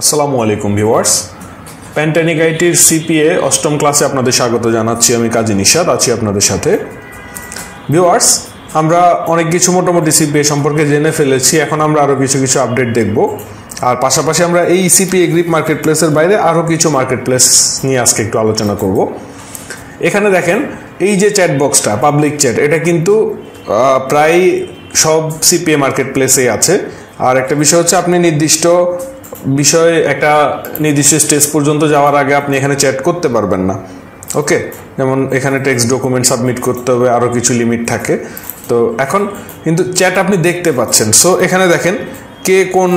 আসসালামু আলাইকুম viewers, প্যান্টানিক আইটির CPA অষ্টম ক্লাসে আপনাদের স্বাগত জানাচ্ছি। আমি কাজী নিশাদ আছি আপনাদের সাথে। ভিউয়ার্স, আমরা অনেক কিছু মোটামুটি সিপিএ সম্পর্কে জেনে ফেলেছি। এখন আমরা আরও কিছু আপডেট দেখব। আর পাশাপাশি আমরা এই সিপিএ গ্রিপ মার্কেট প্লেসের বাইরে আরও কিছু মার্কেট প্লেস নিয়ে আজকে একটু আলোচনা করব। এখানে দেখেন, এই যে চ্যাট বক্সটা, পাবলিক চ্যাট, এটা কিন্তু প্রায় সব সিপিএ মার্কেট প্লেসেই আছে। আর একটা বিষয় হচ্ছে, আপনি নির্দিষ্ট বিষয়ে একটা নির্দিষ্ট স্টেজ পর্যন্ত যাওয়ার আগে আপনি এখানে চ্যাট করতে পারবেন না। ওকে, যেমন এখানে টেক্সট ডকুমেন্ট সাবমিট করতে হবে, আরও কিছু লিমিট থাকে। তো এখন কিন্তু চ্যাট আপনি দেখতে পাচ্ছেন। সো এখানে দেখেন কে কোন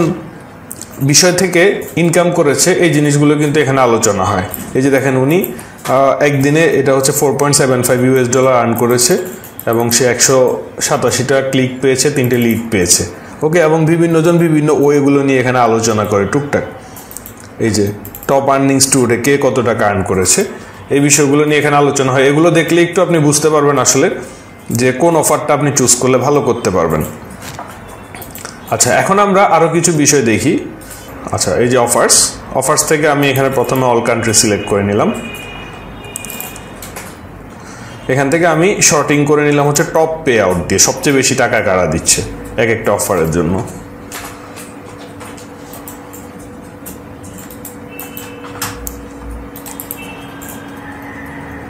বিষয় থেকে ইনকাম করেছে, এই জিনিসগুলো কিন্তু এখানে আলোচনা হয়। এই যে দেখেন, উনি একদিনে এটা হচ্ছে $4.75 আর্ন করেছে এবং সে 187টা ক্লিক পেয়েছে, 3টে লিড পেয়েছে। ওকে, এবং বিভিন্নজন বিভিন্ন ওয়েগুলো নিয়ে এখানে আলোচনা করে টুকটাক। এই যে টপ আর্নিংস টুডে কে কত টাকা আর্ন করেছে, এই বিষয়গুলো নিয়ে এখানে আলোচনা হয়। এগুলো দেখলে একটু আপনি বুঝতে পারবেন আসলে যে কোন অফারটা আপনি চুজ করলে ভালো করতে পারবেন। আচ্ছা, এখন আমরা আরও কিছু বিষয় দেখি। আচ্ছা, এই যে অফার্স থেকে আমি এখানে প্রথমে অল কান্ট্রি সিলেক্ট করে নিলাম। এখান থেকে আমি শর্টিং করে নিলাম হচ্ছে টপ পে আউট দিয়ে, সবচেয়ে বেশি টাকা কারা দিচ্ছে এক একটা অফারের জন্য।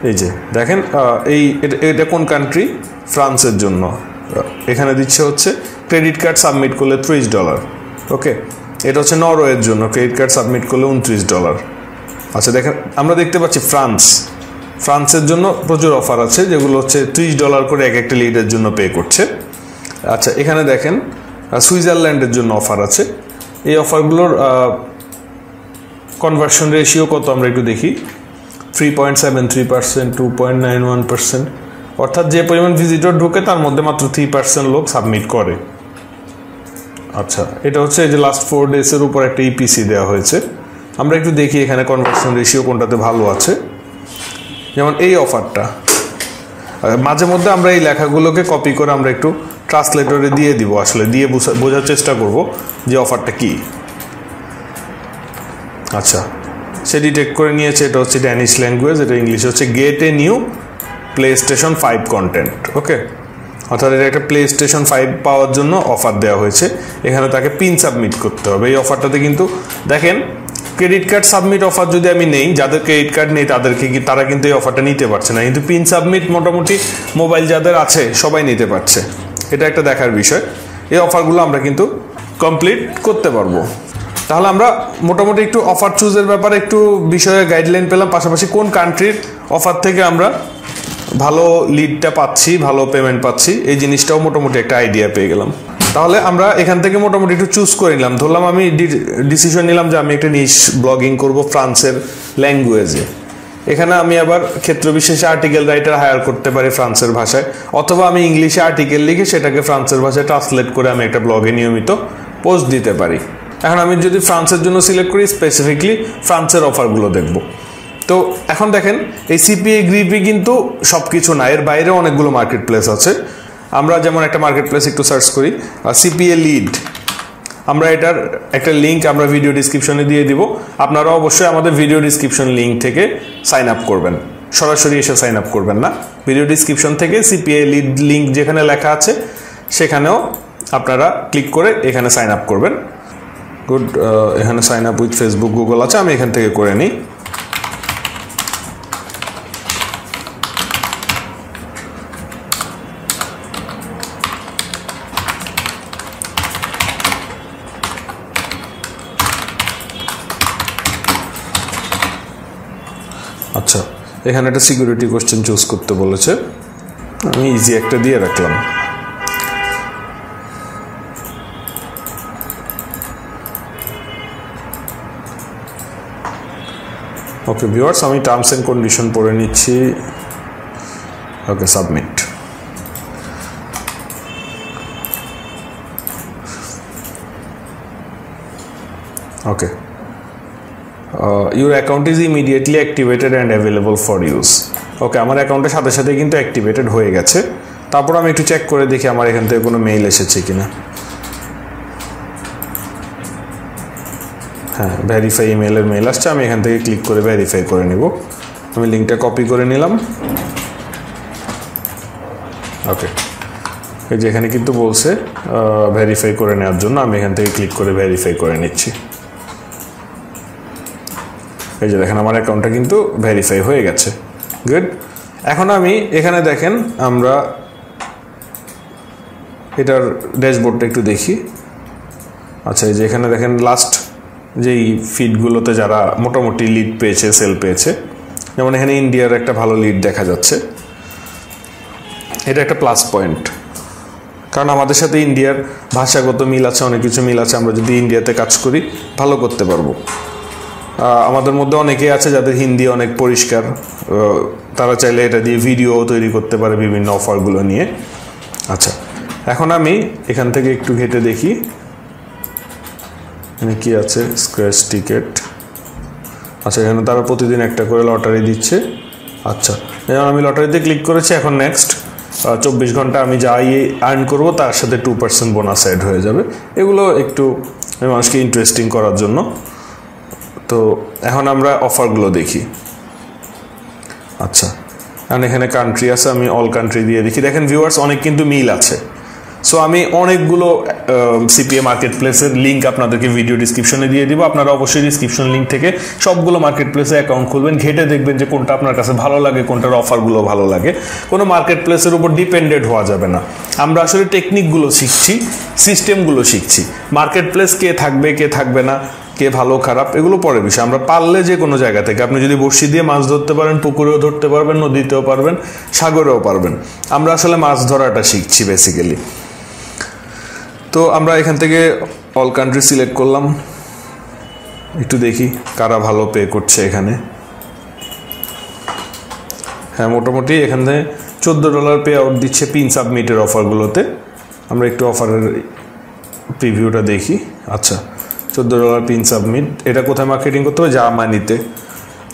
এই যে দেখেন, এটা কোন কান্ট্রি? ফ্রান্সের জন্য। এখানে দিচ্ছে হচ্ছে ক্রেডিট কার্ড সাবমিট করলে $30। ওকে, এটা হচ্ছে নরওয়ের জন্য, ক্রেডিট কার্ড সাবমিট করলে $29। আচ্ছা দেখেন, আমরা দেখতে পাচ্ছি ফ্রান্সের জন্য প্রচুর অফার আছে, যেগুলো হচ্ছে $30 করে এক একটা লিডের জন্য পে করছে। আচ্ছা, এখানে দেখেন সুইজারল্যান্ডের জন্য অফার আছে। এই অফারগুলোর কনভার্সন রেশিও কত আমরা একটু দেখি। 3.73%, 2.91%, অর্থাৎ যে পরিমাণ ভিজিটর ঢুকে তার মধ্যে মাত্র 3% লোক সাবমিট করে। আচ্ছা, এটা হচ্ছে এই যে লাস্ট 4 ডেজের উপর একটা ইপিসি দেওয়া হয়েছে। আমরা একটু দেখি এখানে কনভার্সন রেশিও কোনটাতে ভালো আছে। যেমন এই অফারটা, মাঝে মধ্যে আমরা এই লেখাগুলোকে কপি করে আমরা একটু ট্রান্সলেটরে দিয়ে দিব, আসলে দিয়ে বোঝার চেষ্টা করব যে অফারটা কি। আচ্ছা, সে ডিটেক্ট করে নিয়েছে এটা হচ্ছে ড্যানিশ ল্যাঙ্গুয়েজ, এটা ইংলিশে হচ্ছে get a new PlayStation 5 content. Okay, অর্থাৎ এটা একটা PlayStation 5 পাওয়ার জন্য অফার দেওয়া হয়েছে। এখানে তাকে পিন সাবমিট করতে হবে। এই অফারটাতে কিন্তু দেখেন, ক্রেডিট কার্ড সাবমিট অফার যদি আমি নেই, যাদের ক্রেডিট কার্ড নেই তারা কিন্তু এই অফারটা নিতে পারছে না, কিন্তু পিন সাবমিট মোটামুটি মোবাইল যাদের আছে সবাই নিতে পারছে। এটা একটা দেখার বিষয়। এই অফারগুলো আমরা কিন্তু কমপ্লিট করতে পারবো। তাহলে আমরা মোটামুটি একটু অফার চুজের ব্যাপারে একটু বিষয়ে গাইডলাইন পেলাম, পাশাপাশি কোন কান্ট্রির অফার থেকে আমরা ভালো লিডটা পাচ্ছি, ভালো পেমেন্ট পাচ্ছি, এই জিনিসটাও মোটামুটি একটা আইডিয়া পেয়ে গেলাম। তাহলে আমরা এখান থেকে মোটামুটি একটু চুজ করে নিলাম। ধরলাম আমি ডিসিশন নিলাম যে আমি একটা নিশ ব্লগিং করব ফ্রান্সের ল্যাঙ্গুয়েজে। এখানে আমি আবার ক্ষেত্র বিশেষে আর্টিকেল রাইটার হায়ার করতে পারি ফ্রান্সের ভাষায়, অথবা আমি ইংলিশে আর্টিকেল লিখে সেটাকে ফ্রান্সের ভাষায় ট্রান্সলেট করে আমি একটা ব্লগে নিয়মিত পোস্ট দিতে পারি। এখন আমি যদি ফ্রান্সের জন্য সিলেক্ট করি, স্পেসিফিকলি ফ্রান্সের অফারগুলো দেখব। তো এখন দেখেন, এই সিপিএ গ্রিপে কিন্তু সব কিছু না, এর বাইরেও অনেকগুলো মার্কেট প্লেস আছে। আমরা যেমন একটা মার্কেট প্লেস একটু সার্চ করি, সিপিএ লিড। আমরা এটার একটা লিঙ্ক আমরা ভিডিও ডিসক্রিপশনে দিয়ে দিব। আপনারা অবশ্যই আমাদের ভিডিও ডিসক্রিপশন লিঙ্ক থেকে সাইন আপ করবেন, সরাসরি এসে সাইন আপ করবেন না। ভিডিও ডিসক্রিপশন থেকে সিপিএ লিড লিঙ্ক যেখানে লেখা আছে সেখানেও আপনারা ক্লিক করে এখানে সাইন আপ করবেন। গুড, এখানে sign up with Facebook, Google আছে, আমি এখান থেকে করে নিই। আচ্ছা, এখানে একটা সিকিউরিটি কোশ্চেন চুজ করতে বলেছে, আমি ইজি একটা দিয়ে রাখলাম। ওকে ভিউয়ার্স, আমি টার্মস অ্যান্ড কন্ডিশন পড়ে নিচ্ছি। Okay, submit. Okay, your account is immediately activated and available for use. Okay, আমার অ্যাকাউন্টের সাথে সাথে কিন্তু অ্যাক্টিভেটেড হয়ে গেছে। তারপর আমি একটু চেক করে দেখি আমার এখান থেকে কোনো মেইল এসেছে কিনা। হ্যাঁ ভেরিফাই ইমেলের মেল আসছে, আমি এখান থেকে ক্লিক করে ভেরিফাই করে নেব। আমি লিঙ্কটা কপি করে নিলাম। ওকে, এই যে এখানে কিন্তু বলছে ভেরিফাই করে নেওয়ার জন্য, আমি এখান থেকে ক্লিক করে ভেরিফাই করে নিচ্ছি। এই যে দেখেন আমার অ্যাকাউন্টটা কিন্তু ভেরিফাই হয়ে গেছে। গুড। এখন আমি এখানে দেখেন আমরা এটার ড্যাশবোর্ডটা একটু দেখি। আচ্ছা, এই যে এখানে দেখেন লাস্ট যেই ফিডগুলোতে যারা মোটামুটি লিড পেয়েছে, সেল পেয়েছে, যেমন এখানে ইন্ডিয়ার একটা ভালো লিড দেখা যাচ্ছে। এটা একটা প্লাস পয়েন্ট, কারণ আমাদের সাথে ইন্ডিয়ার ভাষাগত মিল আছে, অনেক কিছু মিল আছে। আমরা যদি ইন্ডিয়াতে কাজ করি ভালো করতে পারবো। আমাদের মধ্যে অনেকেই আছে যাদের হিন্দি অনেক পরিষ্কার, তারা চাইলে এটা দিয়ে ভিডিও তৈরি করতে পারে বিভিন্ন অফারগুলো নিয়ে। আচ্ছা, এখন আমি এখান থেকে একটু ঘেটে দেখি এখানে কি আছে। Scratch ticket. আচ্ছা, এখানে তারা প্রতিদিন একটা করে লটারি দিচ্ছে। আচ্ছা, যেমন আমি লটারিতে ক্লিক করেছি। এখন নেক্সট 24 ঘন্টা আমি যাই আর্ন করব তার সাথে 2% বোনাস অ্যাড হয়ে যাবে। এগুলো একটু মানুষকে ইন্টারেস্টিং করার জন্য। তো এখন আমরা অফারগুলো দেখি। আচ্ছা, কারণ এখানে কান্ট্রি আছে, আমি অল কান্ট্রি দিয়ে দেখি। দেখেন ভিউয়ার্স, অনেক কিন্তু মিল আছে। সো আমি অনেকগুলো সিপিএ মার্কেট প্লেসের লিঙ্ক আপনাদেরকে ভিডিও ডিসক্রিপশনে দিয়ে দিব। আপনারা অবশ্যই ডিসক্রিপশন লিঙ্ক থেকে সবগুলো মার্কেট প্লেসে অ্যাকাউন্ট খুলবেন, ঘেটে দেখবেন যে কোনটা আপনার কাছে ভালো লাগে, কোনটার অফারগুলো ভালো লাগে। কোনো মার্কেট প্লেসের উপর ডিপেন্ডেন্ট হওয়া যাবে না। আমরা আসলে টেকনিকগুলো শিখছি, সিস্টেমগুলো শিখছি। মার্কেট প্লেস কে থাকবে কে থাকবে না, কে ভালো খারাপ, এগুলো পরের বিষয়। আমরা পারলে যে কোনো জায়গা থেকে, আপনি যদি বড়শি দিয়ে মাছ ধরতে পারেন, পুকুরেও ধরতে পারবেন, নদীতেও পারবেন, সাগরেও পারবেন। আমরা আসলে মাছ ধরাটা শিখছি বেসিক্যালি। তো আমরা এখান থেকে অল কান্ট্রি সিলেক্ট করলাম। একটু দেখি কারা ভালো পে করছে এখানে। হ্যাঁ, মোটামুটি এখানে $14 পে আউট দিচ্ছে পিন সাবমিটের অফারগুলোতে। আমরা একটু অফারের প্রিভিউটা দেখি। আচ্ছা, $14 পিন সাবমিট। এটা কোথায় মার্কেটিং করতে হবে? জার্মানিতে।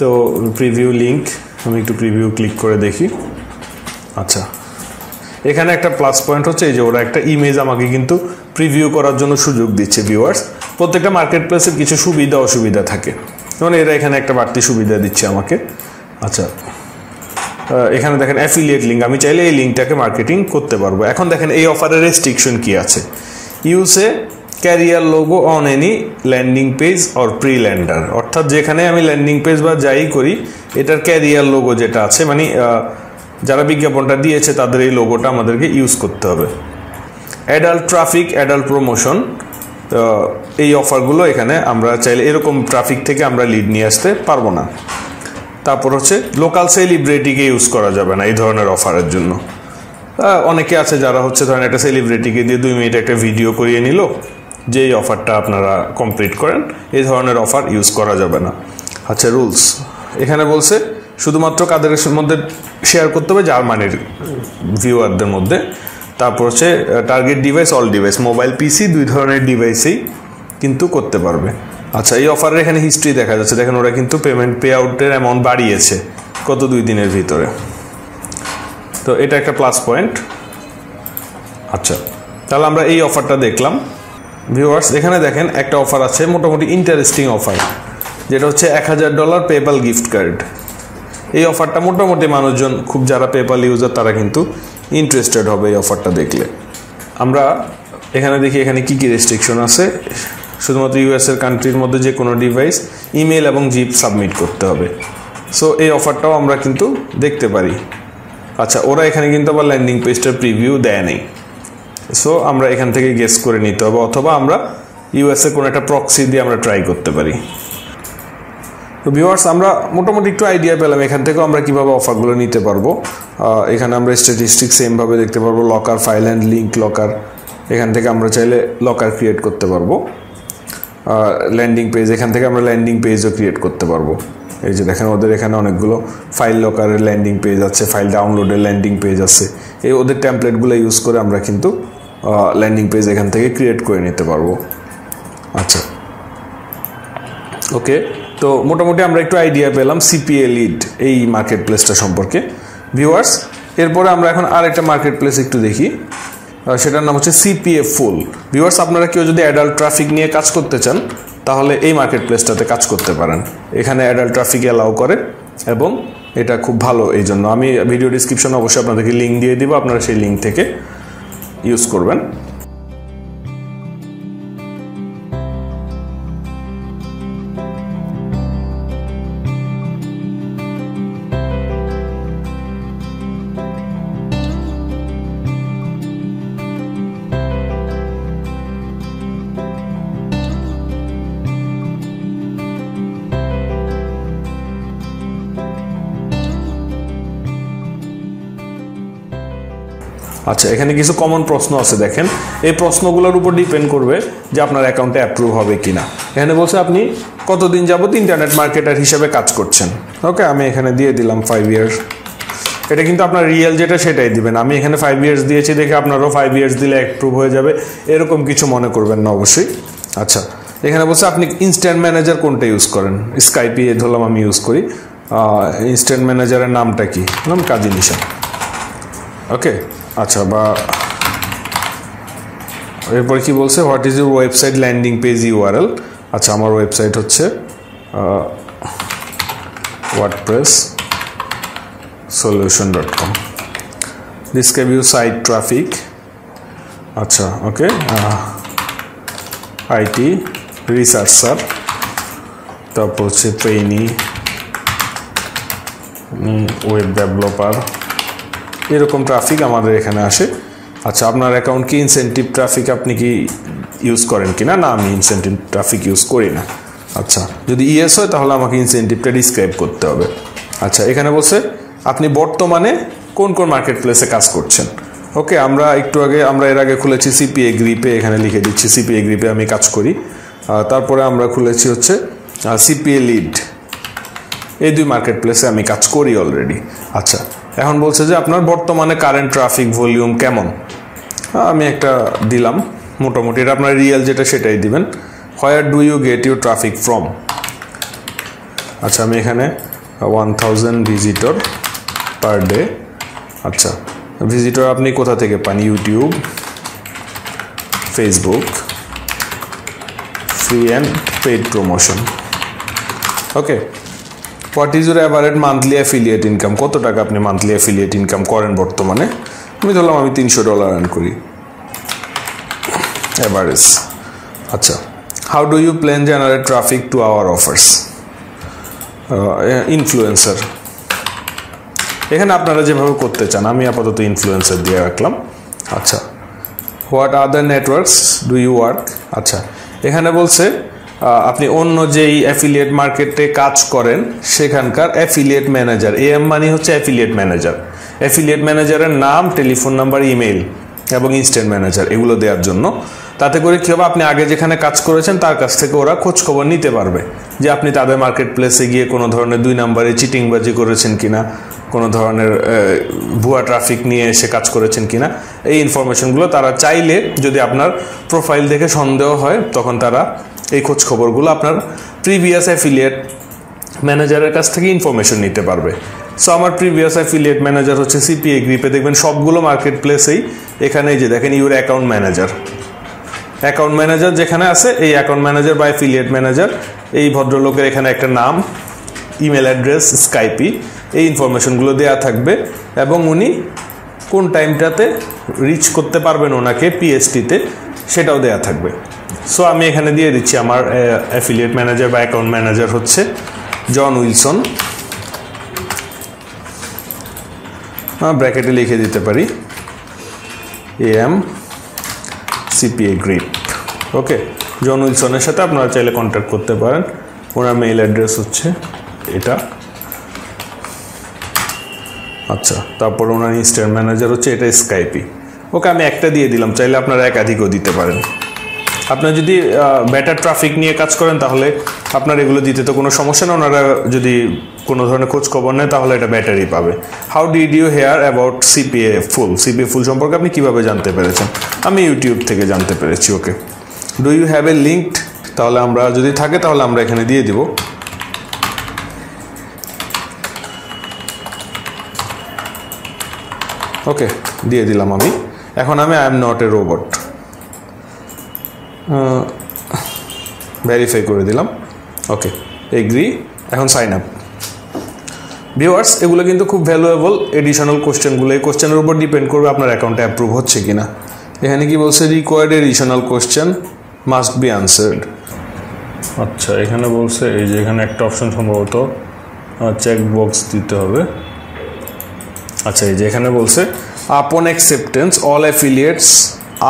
তো প্রিভিউ লিঙ্ক, আমি একটু প্রিভিউ ক্লিক করে দেখি। আচ্ছা, এখানে একটা প্লাস পয়েন্ট হচ্ছে এই যে ওরা একটা ইমেজ আমাকে কিন্তু প্রিভিউ করার জন্য সুযোগ দিচ্ছে। ভিউয়ার্স, প্রত্যেকটা মার্কেট প্লেসের কিছু সুবিধা অসুবিধা থাকে, যেমন এরা এখানে একটা বাড়তি সুবিধা দিচ্ছে আমাকে। আচ্ছা, এখানে দেখেন অ্যাফিলিয়েট লিঙ্ক, আমি চাইলে এই লিঙ্কটাকে মার্কেটিং করতে পারবো। এখন দেখেন এই অফারের রেস্ট্রিকশন কি আছে। Use carrier logo on any landing page or pre lander, অর্থাৎ যেখানে আমি ল্যান্ডিং পেজ বা যাই করি এটার ক্যারিয়ার লোগো যেটা আছে, মানে যারা বিজ্ঞাপনটা দিয়েছে তাদের এই লোগোটা আমাদেরকে ইউজ করতে হবে। অ্যাডাল্ট ট্রাফিক, অ্যাডাল্ট প্রমোশন, এই অফারগুলো এখানে আমরা চাইলে এরকম ট্রাফিক থেকে আমরা লিড নিয়ে আসতে পারবো না। তারপর হচ্ছে লোকাল সেলিব্রিটিকে ইউজ করা যাবে না এই ধরনের অফারের জন্য। অনেকে আছে যারা হচ্ছে ধরেন একটা সেলিব্রিটিকে দিয়ে 2 মিনিট একটা ভিডিও করিয়ে নিল, যেই অফারটা আপনারা কমপ্লিট করেন, এই ধরনের অফার ইউজ করা যাবে না। আচ্ছা, রুলস এখানে বলছে শুধুমাত্র কাদের মধ্যে শেয়ার করতে হবে, জার্মানির ভিউয়ারদের মধ্যে। তারপর হচ্ছে target device, all device, mobile PC, 2 ধরনের ডিভাইসেই কিন্তু করতে পারবে। আচ্ছা, এই অফারের এখানে হিস্ট্রি দেখা যাচ্ছে। দেখেন ওরা কিন্তু পেমেন্ট পে আউটের অ্যামাউন্ট বাড়িয়েছে গত 2 দিনের ভিতরে। তো এটা একটা প্লাস পয়েন্ট। আচ্ছা, তাহলে আমরা এই অফারটা দেখলাম। ভিউয়ার্স, এখানে দেখেন একটা অফার আছে, মোটামুটি ইন্টারেস্টিং অফার, যেটা হচ্ছে $1000 পেপ্যাল গিফট কার্ড। এই অফারটা মোটামুটি মানুষজন খুব, যারা পেপ্যাল ইউজার তারা কিন্তু ইন্টারেস্টেড হবে এই অফারটা দেখলে। আমরা এখানে দেখি এখানে কি কি রেস্ট্রিকশন আছে। শুধুমাত্র ইউএসের কান্ট্রির মধ্যে যে কোনো ডিভাইস ইমেল এবং জিপ সাবমিট করতে হবে। সো এই অফারটাও আমরা কিন্তু দেখতে পারি। আচ্ছা, ওরা এখানে কিন্তু আবার ল্যান্ডিং পেজটার প্রিভিউ দেয় নেই। সো আমরা এখান থেকে গেস করে নিতে হবে, অথবা আমরা ইউএসএ কোনো একটা প্রক্সি দিয়ে আমরা ট্রাই করতে পারি। তো ভিউয়ার্স, আমরা মোটামুটি একটু আইডিয়া পেলাম এখান থেকেও আমরা কীভাবে অফারগুলো নিতে পারবো। এখানে আমরা স্ট্যাটিস্টিক্স সেমভাবে দেখতে পারবো। Locker, file and link locker, এখান থেকে আমরা চাইলে লকার ক্রিয়েট করতে পারবো। ল্যান্ডিং পেজ, এখান থেকে আমরা ল্যান্ডিং পেজও ক্রিয়েট করতে পারবো। এই যে দেখেন ওদের এখানে অনেকগুলো ফাইল লকারের ল্যান্ডিং পেজ আছে, ফাইল ডাউনলোডের ল্যান্ডিং পেজ আছে। এই ওদের টেমপ্লেটগুলো ইউজ করে আমরা কিন্তু ল্যান্ডিং পেজ এখান থেকে ক্রিয়েট করে নিতে পারবো। আচ্ছা, ওকে। তো মোটামুটি আমরা একটু আইডিয়া পেলাম সিপিএ লিড এই মার্কেট প্লেসটা সম্পর্কে। ভিউয়ার্স, এরপরে আমরা এখন আরেকটা মার্কেট প্লেস একটু দেখি, সেটার নাম হচ্ছে সিপিএ ফুল। ভিউয়ার্স, আপনারা কেউ যদি অ্যাডাল্ট ট্রাফিক নিয়ে কাজ করতে চান তাহলে এই মার্কেট প্লেসটাতে কাজ করতে পারেন। এখানে অ্যাডাল্ট ট্রাফিক অ্যালাউ করে এবং এটা খুব ভালো। এই জন্য আমি ভিডিও ডিসক্রিপশনে অবশ্যই আপনাদেরকে লিঙ্ক দিয়ে দিব, আপনারা সেই লিঙ্ক থেকে ইউজ করবেন। আচ্ছা, এখানে কিছু কমন প্রশ্ন আছে দেখেন। এই প্রশ্নগুলোর উপর ডিপেন্ড করবে যে আপনার অ্যাকাউন্টে অ্যাপ্রুভ হবে কিনা। এখানে বলছে আপনি কতদিন যাবত ইন্টারনেট মার্কেটার হিসেবে কাজ করছেন। ওকে, আমি এখানে দিয়ে দিলাম 5 ইয়ার্স। এটা কিন্তু আপনার রিয়েল যেটা সেটাই দিবেন। আমি এখানে 5 ইয়ার্স দিয়েছি দেখে আপনারও 5 ইয়ার্স দিলে অ্যাপ্রুভ হয়ে যাবে এরকম কিছু মনে করবেন না অবশ্যই। আচ্ছা, এখানে বলছে আপনি ইনস্ট্যান্ট ম্যানেজার কোনটা ইউজ করেন। স্কাইপি ধরলাম আমি ইউজ করি। ইনস্ট্যান্ট ম্যানেজারের নামটা কি, নাম কাজী নিশা। ওকে, আচ্ছা, বা এরপর কি বলছে, what is your website landing page URL. আচ্ছা, আমার ওয়েবসাইট হচ্ছে wordpresssolution.com। Describe your site traffic. আচ্ছা, ওকে, আইটি রিসার্চার, তারপর হচ্ছে ট্রেইনি, ওয়েব ডেভেলপার, এরকম ট্রাফিক আমাদের এখানে আসে। আচ্ছা, আপনার অ্যাকাউন্ট কি ইনসেন্টিভ ট্রাফিক আপনি কি ইউজ করেন কিনা? না, আমি ইনসেন্টিভ ট্রাফিক ইউজ করি না। আচ্ছা, যদি ইয়েস হয় তাহলে আমাকে ইনসেন্টিভটা ডিসক্রাইব করতে হবে। আচ্ছা, এখানে বলছে আপনি বর্তমানে কোন কোন মার্কেট প্লেসে কাজ করছেন। ওকে, আমরা এর আগে খুলেছি সিপিএ গ্রিপে, এখানে লিখে দিচ্ছি সিপিএ গ্রিপে আমি কাজ করি। তারপরে আমরা খুলেছি হচ্ছে সিপিএ লিড। এই 2 মার্কেট প্লেসে আমি কাজ করি অলরেডি। আচ্ছা, এখন বলছে যে আপনার বর্তমানে কারেন্ট ট্রাফিক ভলিউম কেমন। আমি একটা দিলাম মোটামুটি, এটা আপনার রিয়েল যেটা সেটাই দিবেন। Where do you get your traffic from. আচ্ছা, আমি এখানে 1000 ভিজিটর পার ডে। আচ্ছা, ভিজিটর আপনি কোথা থেকে পান? YouTube, Facebook, free and paid promotion. Okay, what is your average monthly affiliate income. কত টাকা আপনি মান্থলি অ্যাফিলিয়েট ইনকাম করেন বর্তমানে? আমি ধরলাম আমি $300 আর্ন করি অ্যাভারেজ। আচ্ছা, how do you plan generate traffic to our offers. Influencer, এখানে আপনারা যেভাবে করতে চান, আমি আপাতত ইনফ্লুয়েন্সার দিয়ে রাখলাম। আচ্ছা, what other networks do you work. আচ্ছা, এখানে বলছে আপনি অন্য যেই অ্যাফিলিয়েট মার্কেটে কাজ করেন সেখানকার অ্যাফিলিয়েট ম্যানেজার। এএম মানে হচ্ছে অ্যাফিলিয়েট ম্যানেজার। অ্যাফিলিয়েট ম্যানেজারের নাম, টেলিফোন নাম্বার, ইমেল এবং ইনস্ট্যান্ট ম্যানেজার এগুলো দেওয়ার জন্য। তাতে করে কী হবে, আপনি আগে যেখানে কাজ করেছেন তার কাছ থেকে ওরা খোঁজ খবর নিতে পারবে যে আপনি তাদের মার্কেট প্লেসে গিয়ে কোনো ধরনের 2 নাম্বারে চিটিংবাজি করেছেন কিনা, কোনো ধরনের ভুয়া ট্রাফিক নিয়ে এসে কাজ করেছেন কিনা। এই ইনফরমেশনগুলো তারা চাইলে, যদি আপনার প্রোফাইল দেখে সন্দেহ হয়, তখন তারা এই খোঁজ খবরগুলো আপনার প্রিভিয়াস অ্যাফিলিয়েট ম্যানেজারের কাছ থেকে ইনফরমেশন নিতে পারবে। সো আমার প্রিভিয়াস অ্যাফিলিয়েট ম্যানেজার হচ্ছে সিপিএ গ্রিপে। দেখবেন সবগুলো মার্কেট প্লেসেই এখানে যে দেখেন ইউর অ্যাকাউন্ট ম্যানেজার যেখানে আছে, এই অ্যাকাউন্ট ম্যানেজার বা অ্যাফিলিয়েট ম্যানেজার, এই ভদ্রলোকের এখানে একটা নাম, ইমেল অ্যাড্রেস, স্কাইপি, এই ইনফরমেশনগুলো দেওয়া থাকবে এবং উনি কোন টাইমটাতে রিচ করতে পারবেন ওনাকে পিএসটিতে সেটাও দেওয়া থাকবে। সো আমি এখানে দিয়ে দিচ্ছি আমার অ্যাফিলিয়েট ম্যানেজার বা অ্যাকাউন্ট ম্যানেজার হচ্ছে জন উইলসন। ব্র্যাকেটে লিখে দিতে পারি AM CPA গ্রিপ। ওকে, জন উইলসনের সাথে আপনারা চাইলে কন্ট্যাক্ট করতে পারেন। ওনার মেইল অ্যাড্রেস হচ্ছে এটা। আচ্ছা, তারপর ওনার ইনস্ট্যান্ট ম্যানেজার হচ্ছে এটা, স্কাইপি। ওকে, আমি একটা দিয়ে দিলাম, চাইলে আপনারা একাধিকও দিতে পারেন। আপনার যদি বেটার ট্রাফিক নিয়ে কাজ করেন তাহলে আপনার এগুলো দিতে তো কোনো সমস্যা না। ওনারা যদি কোনো ধরনের খোঁজ খবর নেয় তাহলে এটা ব্যাটারি পাবে। How did you hear about CPA full সম্পর্কে আপনি কীভাবে জানতে পেরেছেন? আমি ইউটিউব থেকে জানতে পেরেছি। Okay, do you have a linked, তাহলে আমরা যদি থাকে তাহলে আমরা এখানে দিয়ে দিব। ওকে, দিয়ে দিলাম আমি। এখন আমি I am not a robot, verify করে দিলাম, ওকে এগ্রি, এখন সাইন আপ। ভিউয়ার্স, এগুলো কিন্তু খুব ভ্যালুয়েবল এডিশনাল কোশ্চেনগুলো, এই কোশ্চেনের উপর ডিপেন্ড করবে আপনার অ্যাকাউন্টে অ্যাপ্রুভ হচ্ছে কিনা। এখানে কি বলছে, required additional question must be answered. আচ্ছা, এখানে বলছে এই যে এখানে একটা অপশন সম্ভবত চেক বক্স দিতে হবে। আচ্ছা, এই যে এখানে বলছে upon acceptance all affiliates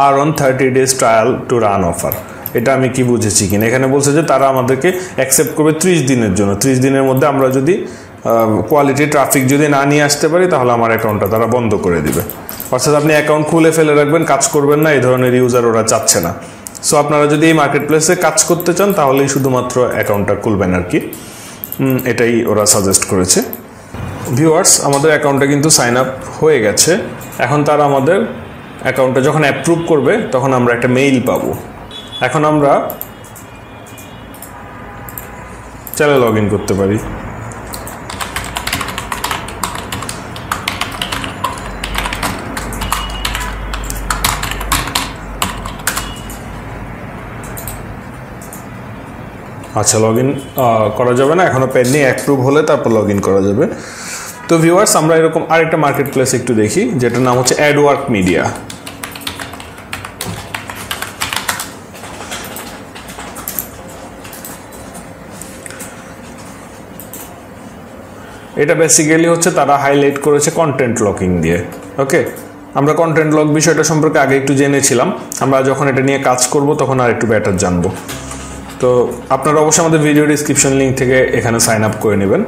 are on 30 days trial to run offer. এটা আমি কি বুঝেছি কিনা, এখানে বলছে যে তারা আমাদেরকে অ্যাকসেপ্ট করবে 30 দিনের জন্য। 30 দিনের মধ্যে আমরা যদি কোয়ালিটি ট্রাফিক যদি না নিয়ে আসতে পারি তাহলে আমার অ্যাকাউন্টটা তারা বন্ধ করে দিবে। অর্থাৎ আপনি অ্যাকাউন্ট খুলে ফেলে রাখবেন, কাজ করবেন না, এই ধরনের ইউজার ওরা চাচ্ছে না। সো আপনারা যদি এই মার্কেট প্লেসে কাজ করতে চান তাহলেই শুধুমাত্র অ্যাকাউন্টটা খুলবেন আর কি, এটাই ওরা সাজেস্ট করেছে। ভিউয়ার্স, আমাদের অ্যাকাউন্টটা কিন্তু সাইন আপ হয়ে গেছে। এখন তারা আমাদের অ্যাকাউন্টটা যখন অ্যাপ্রুভ করবে তখন আমরা একটা মেইল পাবো। এখন আমরা চ্যানেল লগ ইন করতে পারি। আচ্ছা, লগ ইন করা যাবে না, এখনও পেন্ডিং, অ্যাপ্রুভ হলে তারপর লগ ইন করা যাবে। তো ভিউয়ার্স, আমরা এরকম আরেকটা মার্কেট প্লেস একটু দেখি, যেটার নাম হচ্ছে অ্যাডওয়ার্ক মিডিয়া। এটা বেসিক্যালি হচ্ছে তারা হাইলাইট করেছে কন্টেন্ট লকিং দিয়ে। ওকে, আমরা কন্টেন্ট লক বিষয়টা সম্পর্কে আগে একটু জেনেছিলাম, আমরা যখন এটা নিয়ে কাজ করব তখন আর একটু বেটার জানবো। তো আপনারা অবশ্যই আমাদের ভিডিও ডিসক্রিপশন লিঙ্ক থেকে এখানে সাইন আপ করে নেবেন।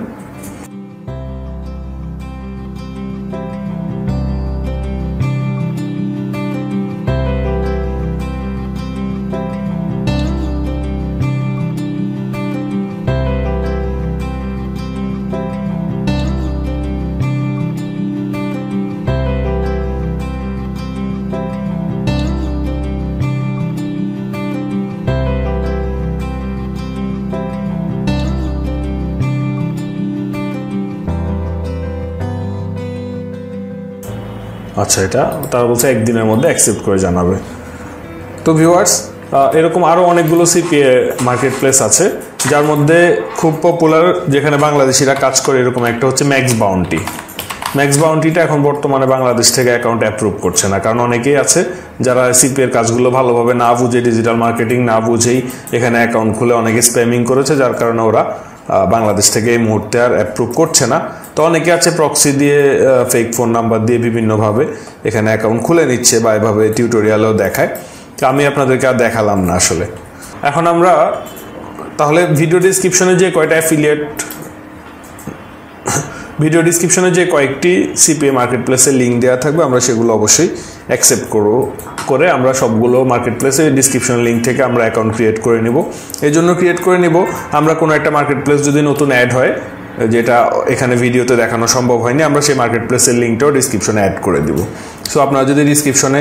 আচ্ছা, এটা তারা বলছে একদিনের মধ্যে অ্যাকসেপ্ট করে জানাবে। তো ভিউয়ার্স, এরকম আরও অনেকগুলো সিপিএ মার্কেট প্লেস আছে, যার মধ্যে খুব পপুলার যেখানে বাংলাদেশিরা কাজ করে এরকম একটা হচ্ছে ম্যাক্স বাউন্টি। ম্যাক্স বাউন্টিটা এখন বর্তমানে বাংলাদেশ থেকে অ্যাকাউন্ট অ্যাপ্রুভ করছে না, কারণ অনেকেই আছে যারা সিপিএর কাজগুলো ভালোভাবে না বুঝে, ডিজিটাল মার্কেটিং না বুঝেই এখানে অ্যাকাউন্ট খুলে অনেকে স্প্যামিং করেছে, যার কারণে ওরা বাংলাদেশ থেকে এই মুহূর্তে আর অ্যাপ্রুভ করছে না। তো অনেকে আছে প্রক্সি দিয়ে, ফেক ফোন নাম্বার দিয়ে বিভিন্নভাবে এখানে অ্যাকাউন্ট খুলে নিচ্ছে বা এভাবে টিউটোরিয়ালও দেখায়। তো আমি আপনাদেরকে আর দেখালাম না আসলে। এখন আমরা তাহলে ভিডিও ডিসক্রিপশনে যে কয়েকটি সিপিএ মার্কেট প্লেসের লিঙ্ক দেওয়া থাকবে, আমরা সেগুলো অবশ্যই অ্যাকসেপ্ট করে আমরা সবগুলো মার্কেট প্লেসের ডিসক্রিপশন লিঙ্ক থেকে আমরা অ্যাকাউন্ট ক্রিয়েট করে নিব। এই জন্য ক্রিয়েট করে নিব, আমরা কোনো একটা মার্কেট প্লেস যদি নতুন অ্যাড হয়, যেটা এখানে ভিডিওতে দেখানো সম্ভব হয়নি, আমরা সেই মার্কেট প্লেসের লিঙ্কটাও ডিসক্রিপশনে অ্যাড করে দিব। সো আপনারা যদি ডিসক্রিপশনে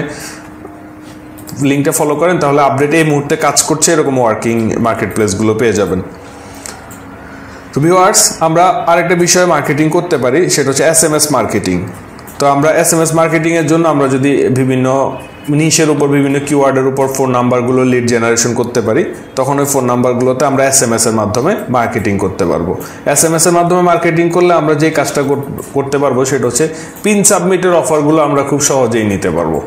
লিঙ্কটা ফলো করেন তাহলে আপডেট এই মুহূর্তে কাজ করছে এরকম ওয়ার্কিং মার্কেট প্লেসগুলো পেয়ে যাবেন। তো ভিউয়ার্স, আমরা আরেকটা বিষয়ে মার্কেটিং করতে পারি, সেটা হচ্ছে SMS মার্কেটিং। তো আমরা SMS মার্কেটিংয়ের জন্য আমরা যদি বিভিন্ন নিশের উপর, বিভিন্ন কিওয়ার্ডের উপর ফোন নাম্বারগুলো লিড জেনারেশন করতে পারি, তখন ওই ফোন নাম্বারগুলোতে আমরা SMS এর মাধ্যমে মার্কেটিং করতে পারবো। SMS এর মাধ্যমে মার্কেটিং করলে আমরা যে কাজটা করতে পারবো সেটা হচ্ছে পিন সাবমিটের অফারগুলো আমরা খুব সহজেই নিতে পারবো।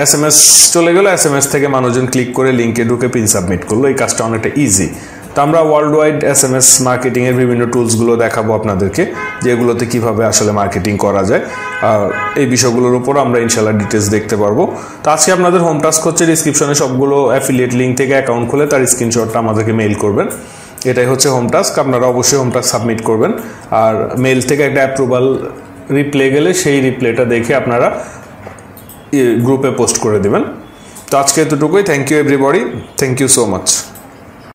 SMS চলে গেলে SMS থেকে মানুষজন ক্লিক করে লিঙ্কে ঢুকে পিন সাবমিট করলো, এই কাজটা অনেকটা ইজি। তো আমরা ওয়ার্ল্ড ওয়াইড SMS মার্কেটিংয়ের বিভিন্ন টুলসগুলো দেখাবো আপনাদেরকে, যেগুলোতে কিভাবে আসলে মার্কেটিং করা যায়। এই বিষয়গুলোর উপর আমরা ইনশাল্লাহ ডিটেলস দেখতে পারবো। তো আজকে আপনাদের হোম টাস্ক হচ্ছে ডিসক্রিপশনে সবগুলো অ্যাফিলিয়েট লিঙ্ক থেকে অ্যাকাউন্ট খুলে তার স্ক্রিনশটটা আমাদেরকে মেইল করবেন। এটাই হচ্ছে হোম টাস্ক, আপনারা অবশ্যই হোম টাস্ক সাবমিট করবেন। আর মেইল থেকে একটা অ্যাপ্রুভাল রিপ্লে গেলে সেই রিপ্লেটা দেখে আপনারা গ্রুপে পোস্ট করে দেবেন। তো আজকে এতটুকুই। Thank you everybody, thank you so much.